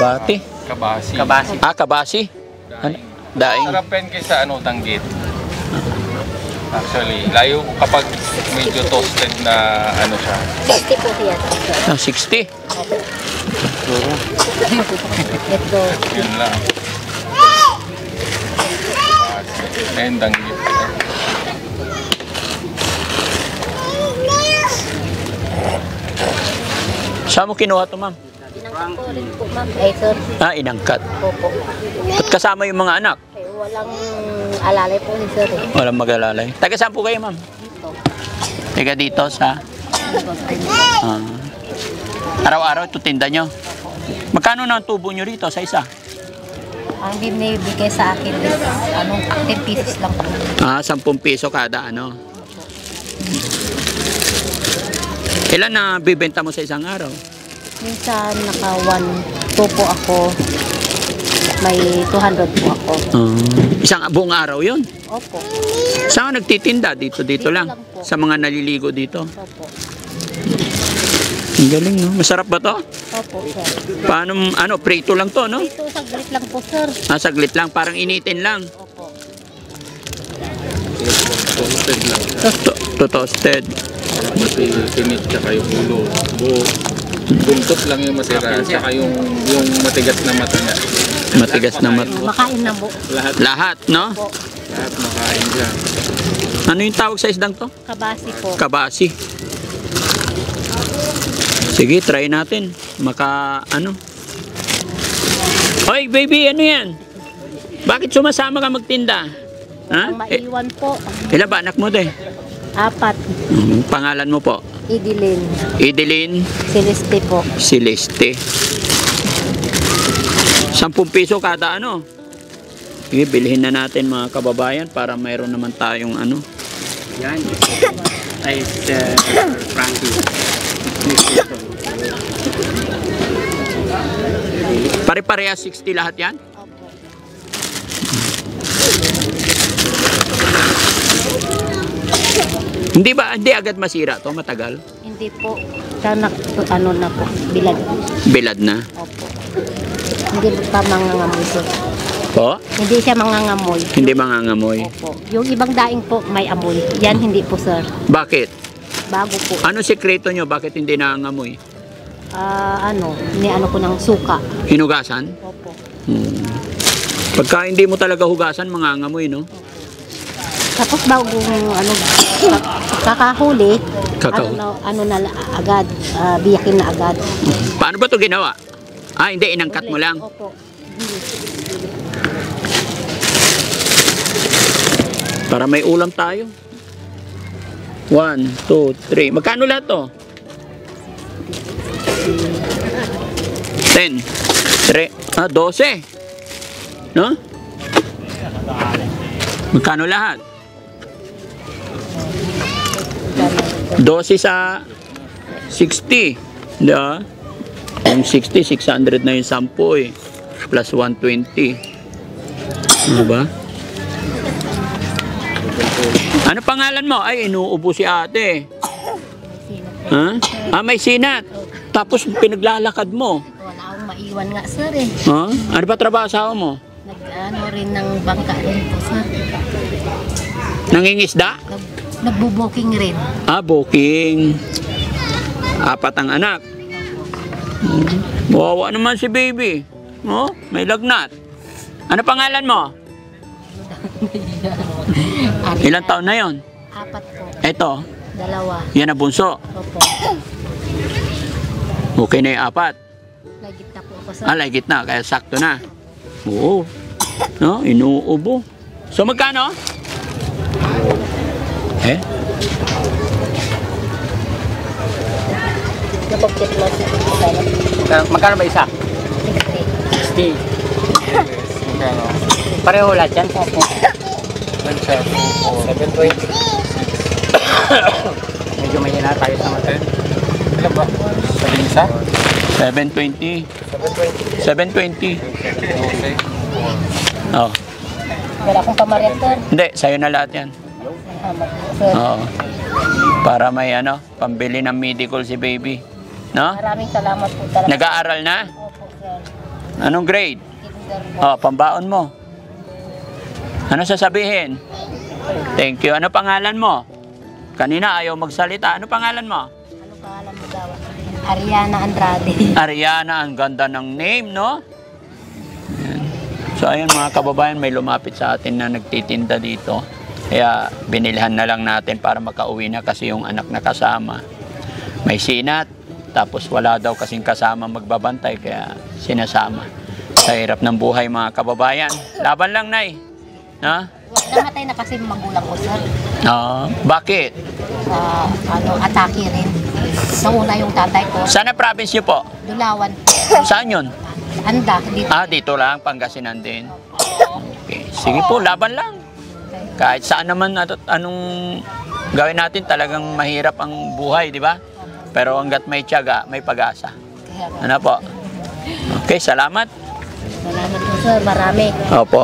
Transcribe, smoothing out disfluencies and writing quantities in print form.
Kabati. Kabasi. Kabasi. Ah, kabasi. Ano? Daing. Sarap yan kaysa tanggit. Actually, layo kapag medyo toasted na siya. 60 po siya. Ah, 60. Ito. Yun lang. Ayun, tanggit. Saan mo kinuha to, ma'am? Inangkat po rin po, ma'am. Ay, sir. Ah, inangkat. Opo. At kasama yung mga anak? Ay, walang alalay po ni sir. Walang mag-alalay. Taga saan po kayo, ma'am? Dito. Taga dito sa... Ah. Araw-araw ito tinda nyo. Magkano na ang tubo nyo rito sa isa? Ang binibigay sa akin is, 10 pieces lang po. Ah, 10 piso kada ano. Ilan na bibenta mo sa isang araw? Minsan, naka 1, 2 po ako. May 200 po ako. Isang buong araw yun? Opo. Saan ka nagtitinda? Dito lang? lang po. Sa mga naliligo dito? Opo. Ang galing, no? Masarap ba to? Opo, sir. Paano, prito lang to, no? Ito, saglit lang po, sir. Ah, saglit lang, parang initin lang. Opo. Toasted lang. Toasted. Kasi tinit tsaka yung ulo. Buntot lang yung matira. Tsaka yung matigas na mata niya. Matigas na Makain na po. Lahat, no? Opo. Lahat makain dyan. Ano yung tawag sa isdang to? Kabasi po. Kabasi. Sige, try natin. Hoy, baby, ano yan? Bakit sumasama ka magtinda? Ha? Ang maiwan po. Ilan ba anak mo, te? 4. Pangalan mo po? Idilin. Idelin Celeste po. Celeste. 10 piso kada ano? Sige, bilhin na natin mga kababayan para mayroon naman tayong ano. Yan. Ay, Frankie. Pare-pareha 60 lahat yan? Opo. Hindi agad masira to, matagal? Hindi po. Sana, na po. Bilad. Bilad na. Opo. Hindi pa mangangamoy, sir. Po? Hindi siya mangangamoy. Hindi mangangamoy. Opo. Yung ibang daing po, may amoy. Yan, hindi po, sir. Bakit? Bago po. Ano sekreto nyo? Bakit hindi nangangamoy? Ko ng suka. Hinugasan? Opo. Pagka hindi mo talaga hugasan, mangangamoy, no? Tapos bagong kakahuli, agad, biyakin na agad. Paano ba to ginawa? Ah, hindi, inangkat mo lang. Opo. Para may ulam tayo. 1, 2, 3. Magkano lahat to? 10. 3. 12. No? Magkano lahat? 12 sa 60. Diba? Yung 60, 600 na yung 10 eh. Plus 120. Diba? Ano pangalan mo? Ay, inuubo si ate. Ha? Ah, may sinat. Tapos pinaglalakad mo. Wala akong maiwan nga, sir eh. Ha? Ano ba trabaho asawa mo? Rin ng bangka rin po, sir. Nangingisda? Nagbubuking rin. Ah, booking. 4 ang anak. Wawa naman si baby. Oh, may lagnat. Ano pangalan mo? Ilang taon na yon? 4 po. Ito, 2. yan na bunso. Opo. Okay na yung 4. Lagit na po ako, sir. Ah, lagit na, kaya sakto na. Oo. No, inuubo. So, magkano? Eh? Napagkit mo. Magkano ba isa? 60. Pareho lahat yan? Opo. 720. Medyo may hina tayo sa mata. Ilan ba? Sabi isa? 720. 720. Okay. Oh. Wala akong pamarian, sir. Hindi, sa'yo na lahat yan. Sir, Oo. Para may pambili ng medical si baby. No? maraming salamat po talaga. Nag-aaral na? Opo, sir. Anong grade? Oh, pambaon mo. Ano sasabihin? Thank you. Ano pangalan mo? Kanina ayaw magsalita. Ano pangalan mo? Ano pangalan mo daw? Ariana Andrade. Ariana, ang ganda ng name, no? Ayan. So, ayun mga kababayan, may lumapit sa atin na nagtitinda dito. Kaya binilhan na lang natin para makauwi na kasi yung anak na kasama. May sinat, tapos wala daw kasing kasama magbabantay, kaya sinasama. Sa hirap ng buhay mga kababayan. Laban lang, Nay. Ha? Namatay na kasi magulang ko, sir. Bakit? Sa, atake rin. Nauna yung tatay ko. Saan ang province niyo po? Dulawan. Saan yun? Anda. Dito. Dito lang, Pangasinan din. Okay. Sige po, laban lang. Kahit saan naman anong gawin natin, talagang mahirap ang buhay, di ba? Pero hanggat may tiyaga, may pag-asa. Ano po? Okay, salamat. Salamat po, sir. Marami. Opo.